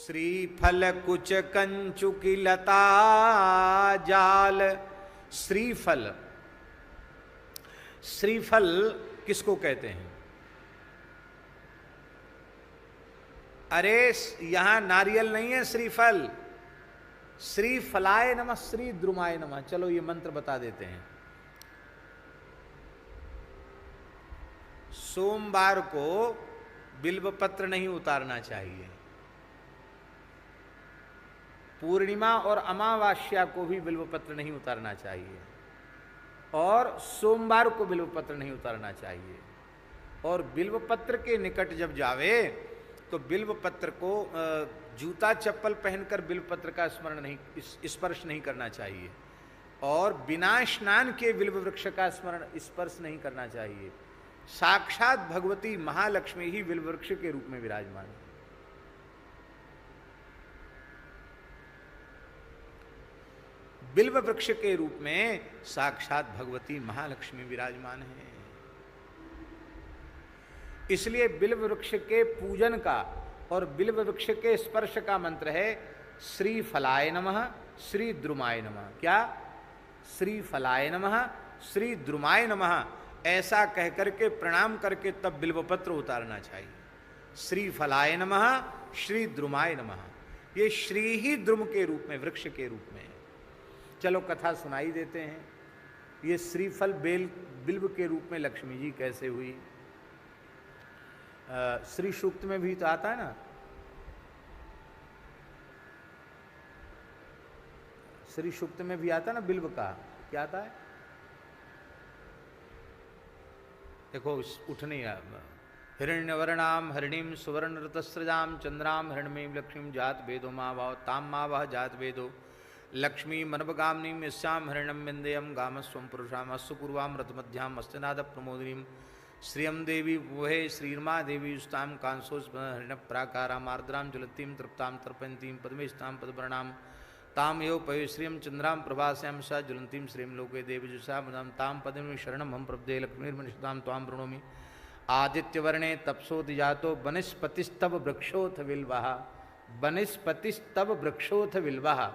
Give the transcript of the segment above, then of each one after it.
श्रीफल कुच कंचुकी लता जाल। श्रीफल, श्रीफल किसको कहते हैं? अरे यहां नारियल नहीं है श्रीफल। श्रीफलाय नमः, श्री द्रुमाय नमः। चलो ये मंत्र बता देते हैं। सोमवार को बिल्व पत्र नहीं उतारना चाहिए। पूर्णिमा और अमावास्या को भी बिल्व पत्र नहीं उतारना चाहिए। और सोमवार को बिल्व पत्र नहीं उतारना चाहिए। और बिल्व पत्र के निकट जब जावे तो बिल्व पत्र को जूता चप्पल पहनकर बिल्व पत्र का स्मरण नहीं, स्पर्श नहीं करना चाहिए। और बिना स्नान के बिल्व वृक्ष का स्मरण स्पर्श नहीं करना चाहिए। साक्षात भगवती महालक्ष्मी ही बिल्व वृक्ष के रूप में विराजमान है। बिल्व वृक्ष के रूप में साक्षात भगवती महालक्ष्मी विराजमान है। इसलिए बिल्व वृक्ष के पूजन का और बिल्व वृक्ष के स्पर्श का मंत्र है श्री फलाय नमः, श्री द्रुमाय नमः। क्या? श्री फलाय नमः, श्री द्रुमाय नमः। ऐसा कहकर के प्रणाम करके तब बिल्व पत्र उतारना चाहिए। श्री फलाय नमः, श्री द्रुमाय नमः। ये श्री ही द्रुम के रूप में, वृक्ष के रूप में। चलो कथा सुनाई देते हैं। ये श्रीफल बिल्व के रूप में लक्ष्मी जी कैसे हुई? श्री सूक्त में भी तो आता है ना। श्री सूक्त में भी आता है ना बिल्व का। क्या आता है? देखो उठ नहीं रहा। हिरण्यवर्णाम हरिणीम सुवर्ण रतस्रजाम चंद्राम हिरण्यमीं लक्ष्मीं जात वेदो मा भाव ताम मा वह जात वेदो लक्ष्मी मनवगामनीम यस्याम हिरण्यम विंदेयम गामस्वम पुरुषाम अस्तु पूर्वाम रतमध्याम अस्तिनाद प्रमोदिनीम श्रियम देवी वहे श्रीर्मा देवी युष्ताम कांसोस हरिण प्राकाराम आर्द्राम ज्वलतीम तृप्ताम तर्पयंतीम पद्मेष्टाम पदवर्णाम ताम यो पयो श्रियम चंद्राम प्रभास्याम सा ज्वलंतीम श्रीम लोके देवजुषा मुदाम ताम पद्म शरणम हम प्रपदे लक्ष्मीर्मनिषताम त्वाम प्रणोमि आदित्यवर्णे तपसोदिजातो वनस्पतिस्तव वृक्षोथ विल्वाहा। वनस्पतिस्तव वृक्षोथ विल्वाहा।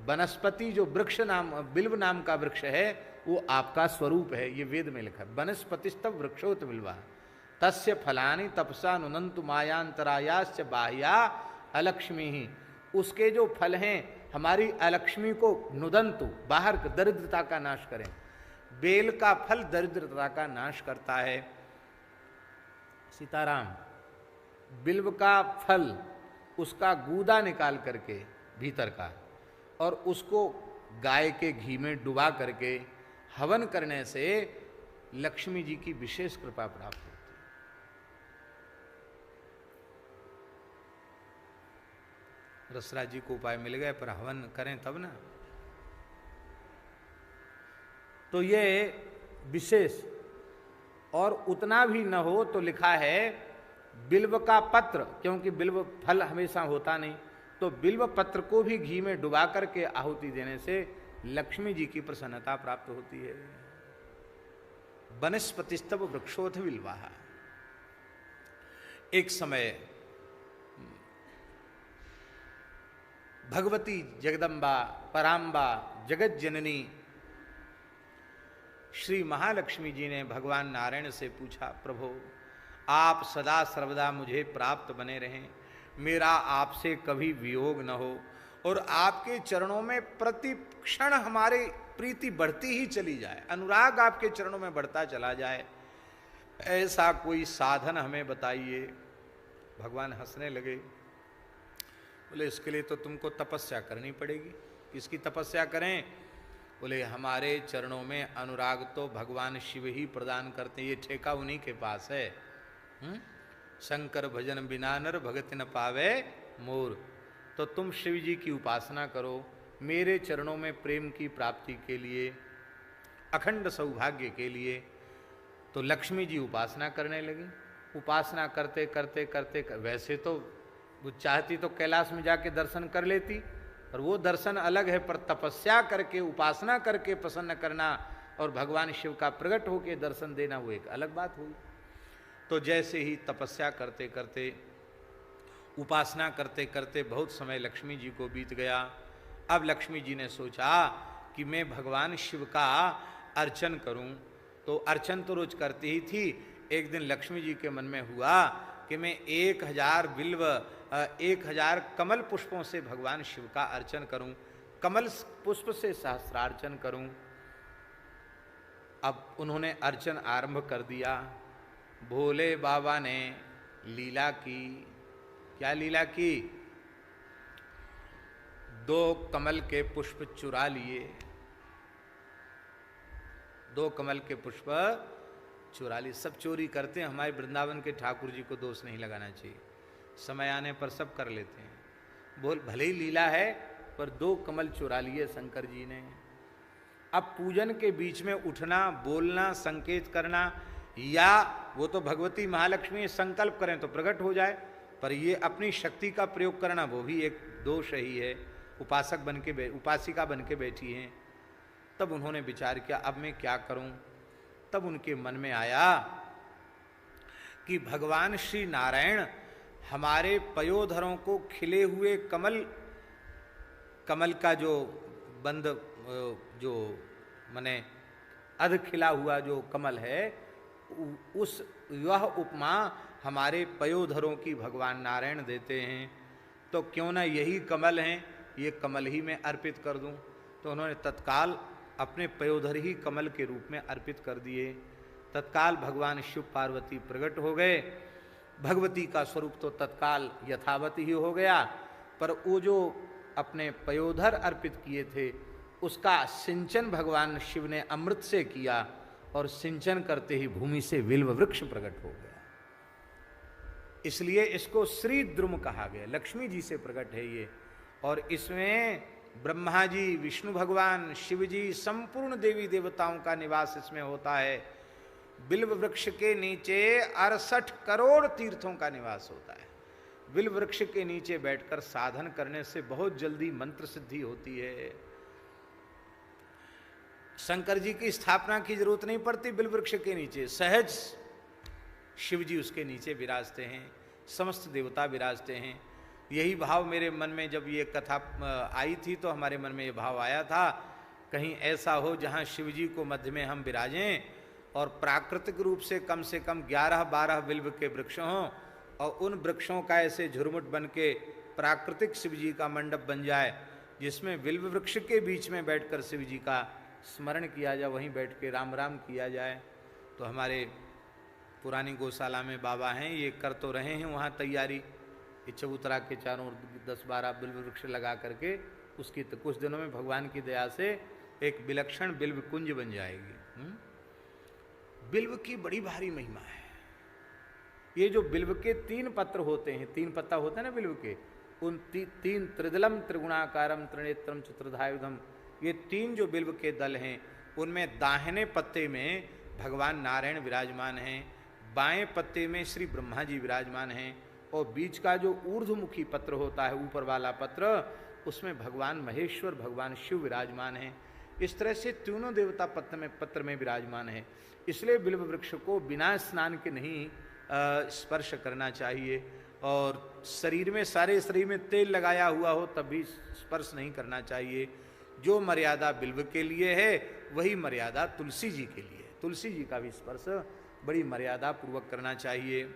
वनस्पति जो वृक्ष नाम बिल्व नाम का वृक्ष है वो आपका स्वरूप है। ये वेद में लिखा है। वनस्पतिस्तव वृक्षोत विल्वा तस्य फलानि तपसा नुनंतु मायांतरायाश्च बाह्या अलक्ष्मी ही। उसके जो फल हैं हमारी अलक्ष्मी को नुदंतु, बाहर दरिद्रता का नाश करें। बेल का फल दरिद्रता का नाश करता है। सीताराम, बिल्व का फल उसका गूदा निकाल करके भीतर का और उसको गाय के घी में डुबा करके हवन करने से लक्ष्मी जी की विशेष कृपा प्राप्त होती है। रसराज जी को उपाय मिल गए पर हवन करें तब ना। तो ये विशेष। और उतना भी न हो तो लिखा है बिल्व का पत्र, क्योंकि बिल्व फल हमेशा होता नहीं, तो बिल्व पत्र को भी घी में डुबा करके आहुति देने से लक्ष्मी जी की प्रसन्नता प्राप्त होती है। वनस्पतिस्तव वृक्षोथ विल्वाहा। एक समय भगवती जगदम्बा पराम्बा जगत जननी श्री महालक्ष्मी जी ने भगवान नारायण से पूछा, प्रभु आप सदा सर्वदा मुझे प्राप्त बने रहें, मेरा आपसे कभी वियोग न हो और आपके चरणों में प्रति क्षण हमारी प्रीति बढ़ती ही चली जाए, अनुराग आपके चरणों में बढ़ता चला जाए, ऐसा कोई साधन हमें बताइए। भगवान हंसने लगे, बोले इसके लिए तो तुमको तपस्या करनी पड़ेगी। किसकी तपस्या करें? बोले हमारे चरणों में अनुराग तो भगवान शिव ही प्रदान करते हैं, ये ठेका उन्हीं के पास है। शंकर भजन बिना नर भगति न पावे मोर। तो तुम शिव जी की उपासना करो, मेरे चरणों में प्रेम की प्राप्ति के लिए, अखंड सौभाग्य के लिए। तो लक्ष्मी जी उपासना करने लगी। उपासना करते करते करते वैसे तो वो चाहती तो कैलाश में जाके दर्शन कर लेती, पर वो दर्शन अलग है, पर तपस्या करके उपासना करके प्रसन्न करना और भगवान शिव का प्रकट होकर दर्शन देना वो एक अलग बात हुई। तो जैसे ही तपस्या करते करते उपासना करते करते बहुत समय लक्ष्मी जी को बीत गया। अब लक्ष्मी जी ने सोचा कि मैं भगवान शिव का अर्चन करूं। तो अर्चन तो रोज करती ही थी। एक दिन लक्ष्मी जी के मन में हुआ कि मैं 1000 कमल पुष्पों से भगवान शिव का अर्चन करूं, कमल पुष्प से सहस्रार्चन करूं। अब उन्होंने अर्चन आरंभ कर दिया। भोले बाबा ने लीला की। क्या लीला की? 2 कमल के पुष्प चुरा लिए। 2 कमल के पुष्प चुरा लिए। सब चोरी करते हैं, हमारे वृंदावन के ठाकुर जी को दोष नहीं लगाना चाहिए, समय आने पर सब कर लेते हैं। बोल भले ही लीला है, पर 2 कमल चुरा लिए शंकर जी ने। अब पूजन के बीच में उठना, बोलना, संकेत करना, या वो तो भगवती महालक्ष्मी संकल्प करें तो प्रकट हो जाए, पर ये अपनी शक्ति का प्रयोग करना वो भी एक दोष ही है। उपासक बन के उपासिका बन के बैठी हैं। तब उन्होंने विचार किया अब मैं क्या करूं। तब उनके मन में आया कि भगवान श्री नारायण हमारे पयोधरों को खिले हुए कमल का जो बंद जो माने अध खिला हुआ जो कमल है, उस वह उपमा हमारे पयोधरों की भगवान नारायण देते हैं, तो क्यों ना यही कमल हैं, ये कमल ही मैं अर्पित कर दूं। तो उन्होंने तत्काल अपने पयोधर ही कमल के रूप में अर्पित कर दिए। तत्काल भगवान शिव पार्वती प्रकट हो गए। भगवती का स्वरूप तो तत्काल यथावत ही हो गया, पर वो जो अपने पयोधर अर्पित किए थे उसका सिंचन भगवान शिव ने अमृत से किया, और सिंचन करते ही भूमि से बिल्व वृक्ष प्रकट हो गया। इसलिए इसको श्री द्रुम कहा गया। लक्ष्मी जी से प्रकट है ये, और इसमें ब्रह्मा जी, विष्णु भगवान, शिव जी, संपूर्ण देवी देवताओं का निवास इसमें होता है। बिल्व वृक्ष के नीचे 68 करोड़ तीर्थों का निवास होता है। बिल्व वृक्ष के नीचे बैठकर साधन करने से बहुत जल्दी मंत्र सिद्धि होती है। शंकर जी की स्थापना की जरूरत नहीं पड़ती। बिल्व वृक्ष के नीचे सहज शिव जी उसके नीचे विराजते हैं, समस्त देवता विराजते हैं। यही भाव मेरे मन में जब ये कथा आई थी तो हमारे मन में ये भाव आया था, कहीं ऐसा हो जहाँ शिव जी को मध्य में हम विराजें और प्राकृतिक रूप से कम 11-12 बिल्व के वृक्ष हों, और उन वृक्षों का ऐसे झुरमुट बन के प्राकृतिक शिव जी का मंडप बन जाए, जिसमें बिल्व वृक्ष के बीच में बैठकर शिव जी का स्मरण किया जाए, वहीं बैठ के राम राम किया जाए। तो हमारे पुरानी गौशाला में बाबा हैं, ये कर तो रहे हैं वहाँ तैयारी। ये चबूतरा के चारों 10-12 बिल्व वृक्ष लगा करके उसकी तो कुछ दिनों में भगवान की दया से एक विलक्षण बिल्व कुंज बन जाएगी। बिल्व की बड़ी भारी महिमा है। ये जो बिल्व के 3 पत्र होते हैं, 3 पत्ता होता है ना बिल्व के, उन 3 त्रिदलम त्रिगुणाकारम त्रिनेत्रम चतुर्धायुधम, ये 3 जो बिल्व के दल हैं उनमें दाहिने पत्ते में भगवान नारायण विराजमान हैं, बाएं पत्ते में श्री ब्रह्मा जी विराजमान हैं, और बीच का जो ऊर्ध्वमुखी पत्र होता है, ऊपर वाला पत्र, उसमें भगवान महेश्वर, भगवान शिव विराजमान हैं। इस तरह से तीनों देवता पत्र में विराजमान है। इसलिए बिल्व वृक्ष को बिना स्नान के नहीं स्पर्श करना चाहिए, और शरीर में, सारे शरीर में तेल लगाया हुआ हो तब भी स्पर्श नहीं करना चाहिए। जो मर्यादा बिल्व के लिए है वही मर्यादा तुलसी जी के लिए। तुलसी जी का भी स्पर्श बड़ी मर्यादा पूर्वक करना चाहिए।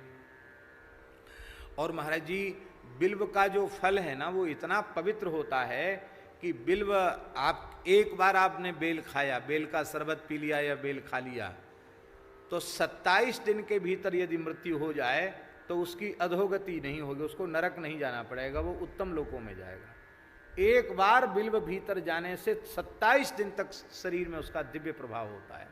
और महाराज जी, बिल्व का जो फल है ना वो इतना पवित्र होता है कि बिल्व, आप एक बार आपने बेल खाया, बेल का शरबत पी लिया या बेल खा लिया, तो 27 दिन के भीतर यदि मृत्यु हो जाए तो उसकी अधोगति नहीं होगी, उसको नरक नहीं जाना पड़ेगा, वो उत्तम लोकों में जाएगा। एक बार बिल्व भीतर जाने से 27 दिन तक शरीर में उसका दिव्य प्रभाव होता है।